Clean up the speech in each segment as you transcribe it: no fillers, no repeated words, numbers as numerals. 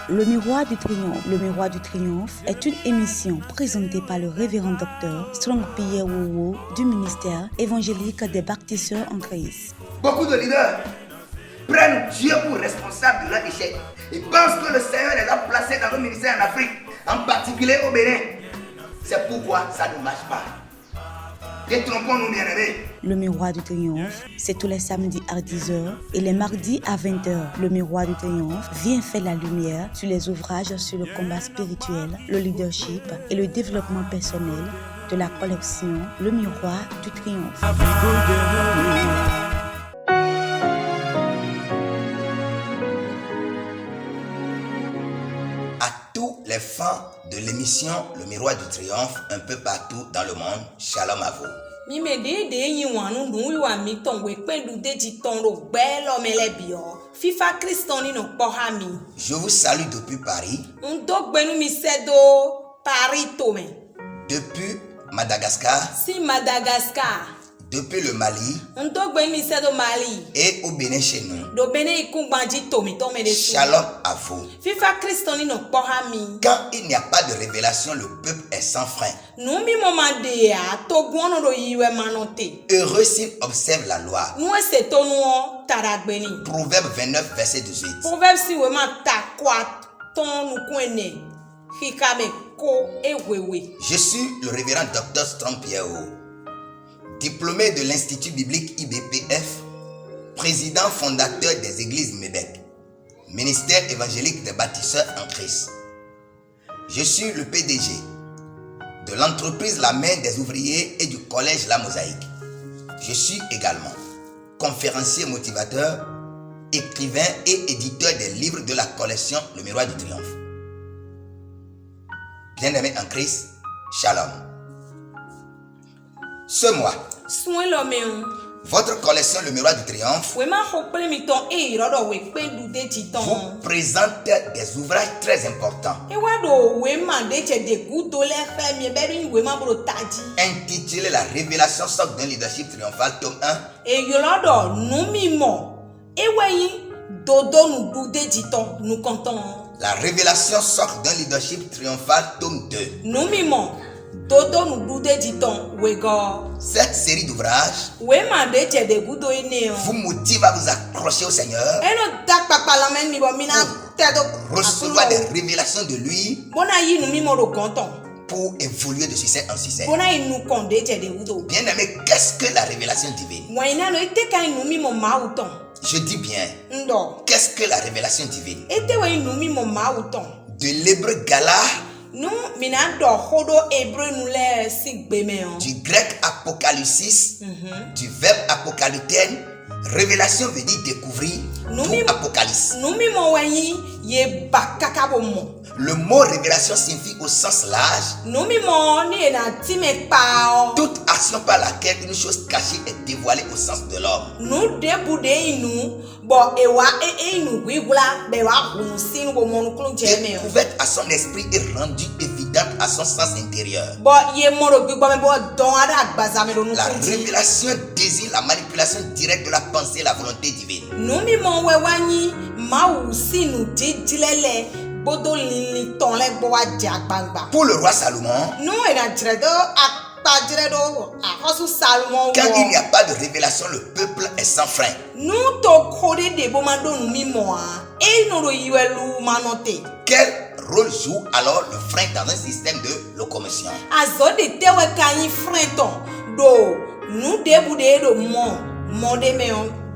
Le Miroir du Triomphe. Le Miroir du Triomphe est une émission présentée par le révérend docteur Strong Pierre Wowo du ministère évangélique des baptisseurs en Christ. Beaucoup de leaders prennent Dieu pour responsable de leur échec et pensent que le Seigneur les a placés dans un ministère en Afrique, en particulier au Bénin. C'est pourquoi ça ne marche pas. Détrompons-nous, bien-aimés. Le Miroir du Triomphe, c'est tous les samedis à 10h et les mardis à 20h. Le Miroir du Triomphe vient faire la lumière sur les ouvrages sur le combat spirituel, le leadership et le développement personnel de la collection Le Miroir du Triomphe. À tous les fans de l'émission Le Miroir du Triomphe, un peu partout dans le monde, shalom à vous. Je vous salue depuis Paris, depuis Madagascar, depuis le Mali et au Bénin chez nous. Shalom à vous. Quand il n'y a pas de révélation, le peuple est sans frein. Heureux s'il observe la loi. Proverbe 29, verset 18. Je suis le révérend docteur Strong Pierre, diplômé de l'Institut biblique IBPF, président fondateur des églises MEDEC, ministère évangélique des bâtisseurs en Christ. Je suis le PDG de l'entreprise La Main des ouvriers et du collège La Mosaïque. Je suis également conférencier motivateur, écrivain et éditeur des livres de la collection Le Miroir du Triomphe. Bien-aimés en Christ, shalom. Ce mois, votre collection Le Miroir du Triomphe vous présente des ouvrages très importants intitulés La révélation socle d'un leadership triomphal, tome 1, La révélation socle d'un leadership triomphal, tome 2. Cette série d'ouvrages vous motive à vous accrocher au Seigneur pour recevoir des révélations de lui pour évoluer de succès en succès. Bien-aimé, qu'est-ce que la révélation divine? Je dis bien, qu'est-ce que la révélation divine? De l'hébreu gala, du grec apocalypsis, du verbe apocalyptène. Révélation veut dire découvrir, tout apocalypse. Le mot révélation signifie au sens large toute action par laquelle une chose cachée est dévoilée au sens de l'homme. Découverte à son esprit et rendue évidente à son sens intérieur. La révélation désigne la manipulation directe de la pensée et la volonté divine. Pour le roi Salomon, quand il n'y a pas de révélation, le peuple est sans frein. Quel rôle joue alors le frein dans un système de locomotion?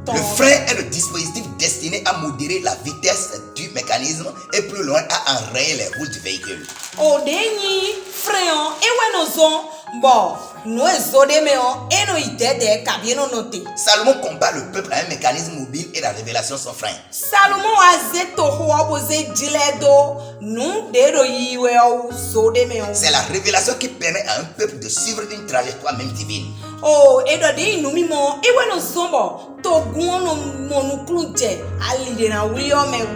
Le frein est le dispositif destiné à modérer la vitesse du mécanisme et plus loin à enrayer les roues du véhicule. Salomon combat le peuple à un mécanisme mobile et la révélation sans frein. C'est la révélation qui permet à un peuple de suivre une trajectoire même divine.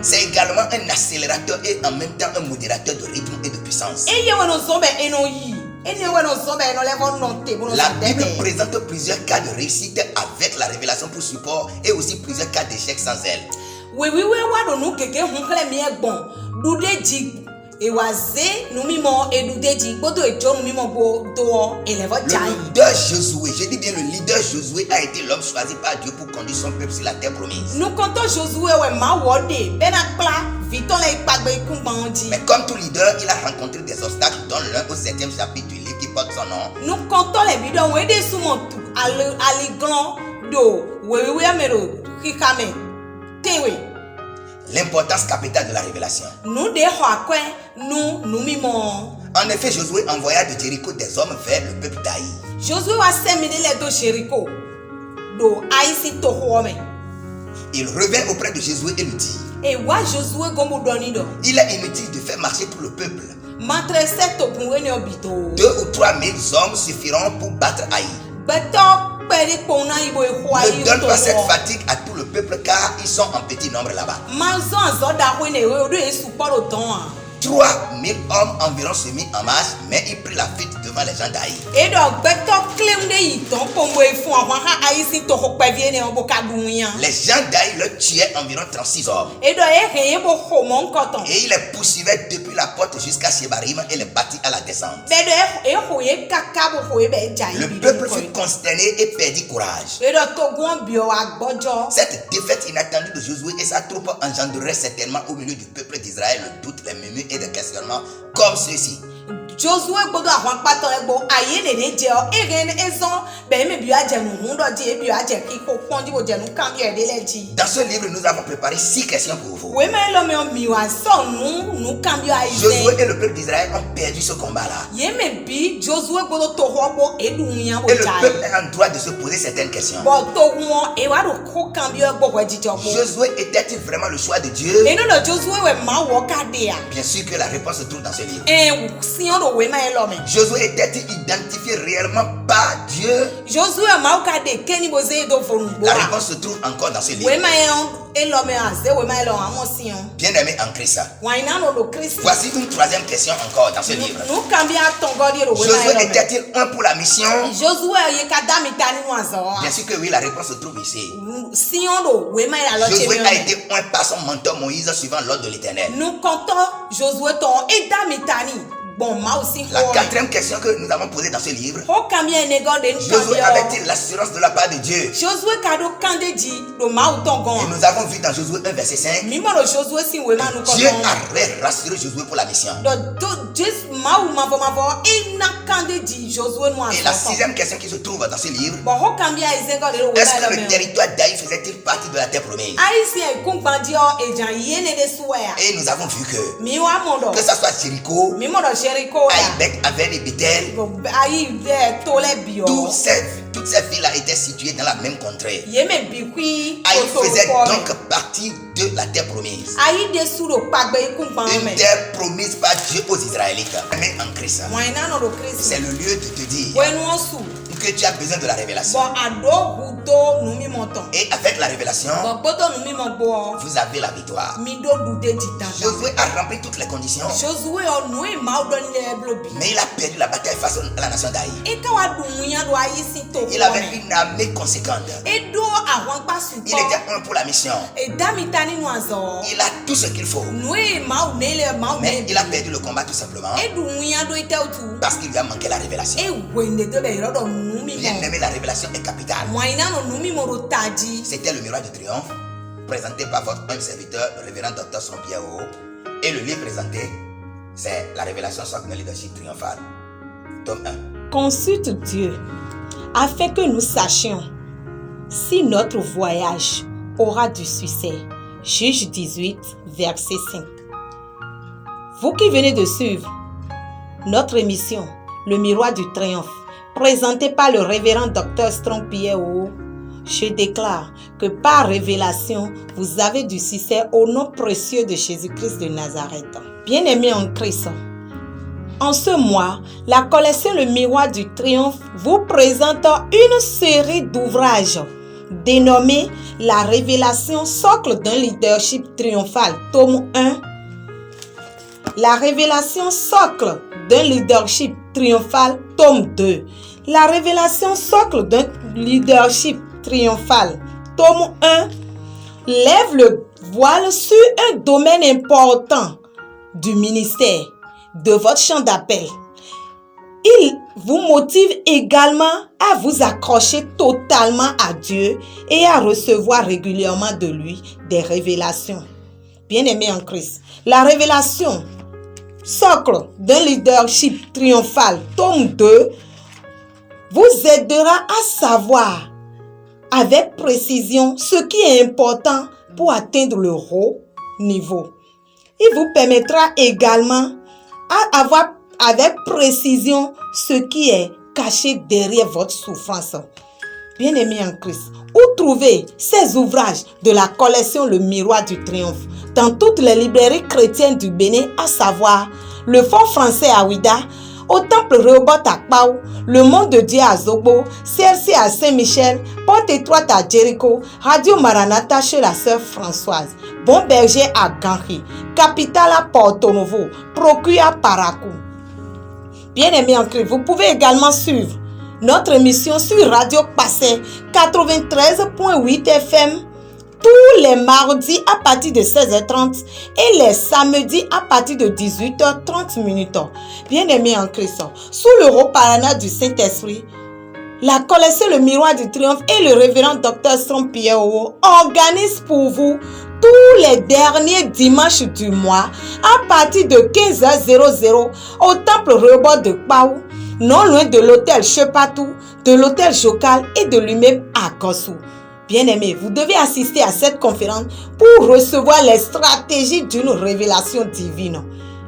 C'est également un accélérateur et en même temps un modérateur de rythme et de puissance. La Bible présente plusieurs cas de réussite avec la révélation pour support et aussi plusieurs cas d'échec sans elle. we wa do nu keke hun kle mi egbon dude ji Ewaze nous mimo et nous dédi bodo et John mimo bo do elevo jai. Le leader Josué, je dis bien le leader Josué a été l'homme choisi par Dieu pour conduire son peuple sur la terre promise. Nous comptons Josué ouais ma wode benakla viton les pagbe kumbandi. Mais comme tout leader, il a rencontré des obstacles dans l'un au 7e chapitre du livre qui porte son nom. Nous comptons les bidons ouais des soumont ali glan do we amero kikame tewe. L'importance capitale de la révélation. Nous déhoi nous mimons. En effet, Josué envoya de Jéricho des hommes vers le peuple d'Aï. Josué a séminé les deux Jéricho. Do Aïsi tohome. Il revint auprès de Josué et lui dit: Et wa Josué gomu donido. Il est inutile de faire marcher pour le peuple. 2 ou 3 000 hommes suffiront pour battre Aï. Ne donne pas cette fatigue à tout le peuple car ils sont en petit nombre là-bas. 3 000 hommes environ se mirent en marche, mais ils prirent la fuite devant les gens d'Aï. Les gens d'Aï le tuaient environ 36 hommes. Et ils les poursuivaient depuis la porte jusqu'à Shebarim et les battit à la descente. Le peuple fut consterné et perdit courage. Cette défaite inattendue de Josué et sa troupe engendrerait certainement au milieu du peuple d'Israël le doute, les murmures et des questionnements comme ceux-ci. Josué bodo ahwan pato ebo aye nene je o egen ezon be me biwa je nu hundo di e biwa je ki ko ponji bo je nu kan bi e de leji. Dans ce livre, nous avons préparé 6 questions pour vous. We me lo me o miwa so nu kan bi aye. Josué et le peuple d'Israël ont perdu ce combat-là. Ye me bi Josué bodo to ho bo edu nyan bo jai. Et le peuple est en droit de se poser certaines questions. Bo to won e wa do ko kan bi bo bo jijo bo. Josué était-il vraiment le choix de Dieu? Et non le Josué we ma wo ka de ya. Bien sûr que la réponse se trouve dans ce livre. Josué était-il identifié réellement par Dieu? La réponse se trouve encore dans ce livre. Bien-aimé en Christ. Voici une 3e question encore dans ce livre. Josué était-il un pour la mission? Bien sûr que oui, la réponse se trouve ici. Josué a été un par son mentor Moïse suivant l'ordre de l'Éternel. Nous comptons Josué ton Edamitani. Bon, la 4e question que nous avons posée dans ce livre: Josué avait-il l'assurance de la part de Dieu? Et nous avons vu dans Josué 1 verset 5, Dieu avait rassuré Josué pour la mission. Et la 6e question qui se trouve dans ce livre: est-ce que le territoire d'Aï faisait-il partie de la terre promise? Et nous avons vu que ça soit Jéricho, Aïbek, Aven et Bethel, toutes ces villes étaient situées dans la même contrée. Aï faisait donc partie de la terre promise. Une terre promise par Dieu aux Israélites. Mais en Christ, c'est le lieu de te dire que tu as besoin de la révélation. Et avec la révélation, vous avez la victoire. Josué a rempli toutes les conditions, mais il a perdu la bataille face à la nation d'Aï. Il avait une armée conséquente. Il était un pour la mission. Il a tout ce qu'il faut, mais il a perdu le combat tout simplement parce qu'il lui a manqué la révélation. Bien aimé, la révélation est capitale. C'était le miroir du triomphe, présenté par votre humble serviteur, le révérend Dr. Saint-Pierre. Et le livre présenté, c'est La révélation socle d'un leadership triomphal, tome 1. Consulte Dieu afin que nous sachions si notre voyage aura du succès. Juge 18, verset 5. Vous qui venez de suivre notre émission, Le miroir du triomphe, présenté par le révérend Dr. Strong Pierre, je déclare que par révélation, vous avez du succès au nom précieux de Jésus-Christ de Nazareth. Bien-aimés en Christ, en ce mois, la collection Le Miroir du Triomphe vous présente une série d'ouvrages dénommés La révélation socle d'un leadership triomphal, tome 1. La révélation socle d'un leadership triomphal, tome 2. La révélation socle d'un leadership triomphal, tome 1. lève le voile sur un domaine important du ministère, de votre champ d'appel. Il vous motive également à vous accrocher totalement à Dieu et à recevoir régulièrement de lui des révélations. Bien-aimés en Christ, la révélation, socle d'un leadership triomphal, tome 2, vous aidera à savoir avec précision ce qui est important pour atteindre le haut niveau. Il vous permettra également à avoir avec précision ce qui est caché derrière votre souffrance. Bien-aimés en Christ, où trouver ces ouvrages de la collection Le Miroir du Triomphe dans toutes les librairies chrétiennes du Bénin, à savoir le Fonds français à Ouida, au Temple Rehoboth à Kpao, le Monde de Dieu à Zobo, CRC à Saint-Michel, Porte étroite à Jéricho, Radio Maranatha chez la sœur Françoise, Bon Berger à Ganri, Capitale à Porto Novo, Procure à Parakou. Bien-aimés en Christ, vous pouvez également suivre notre émission sur Radio Passé 93.8 FM tous les mardis à partir de 16h30 et les samedis à partir de 18h30. Bien-aimés en Christ, sous le haut-parrainage du Saint-Esprit, la collection Le Miroir du Triomphe et le révérend Dr Strong Pierre organisent pour vous tous les derniers dimanches du mois à partir de 15h00 au Temple Rehoboth de Kpao, non loin de l'hôtel Chepatou, de l'hôtel Jocal et de l'immeuble à Gossou. Bien-aimés, vous devez assister à cette conférence pour recevoir les stratégies d'une révélation divine.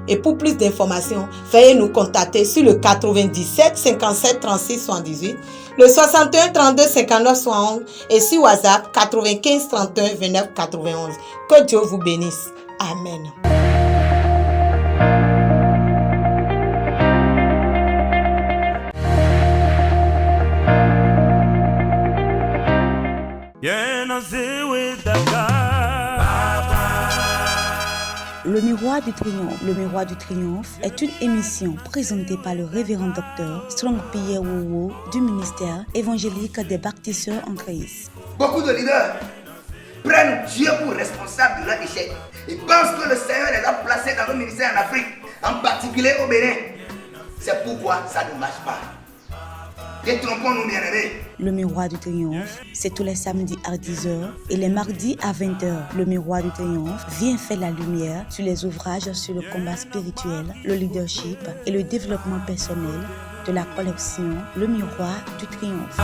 Et pour plus d'informations, veuillez nous contacter sur le 97 57 36 78, le 61 32 59 71 et sur WhatsApp 95 31 29 91. Que Dieu vous bénisse. Amen. Le Miroir du Triomphe. Le Miroir du Triomphe est une émission présentée par le révérend docteur Strong Pierre Wowo du ministère évangélique des baptisseurs en Christ. Beaucoup de leaders prennent Dieu pour responsable de leur échec. Ils pensent que le Seigneur les a placés dans le ministère en Afrique, en particulier au Bénin. C'est pourquoi ça ne marche pas. Détrompons-nous, bien-aimés. Le Miroir du Triomphe, c'est tous les samedis à 10h et les mardis à 20h. Le Miroir du Triomphe vient faire la lumière sur les ouvrages sur le combat spirituel, le leadership et le développement personnel de la collection Le Miroir du Triomphe.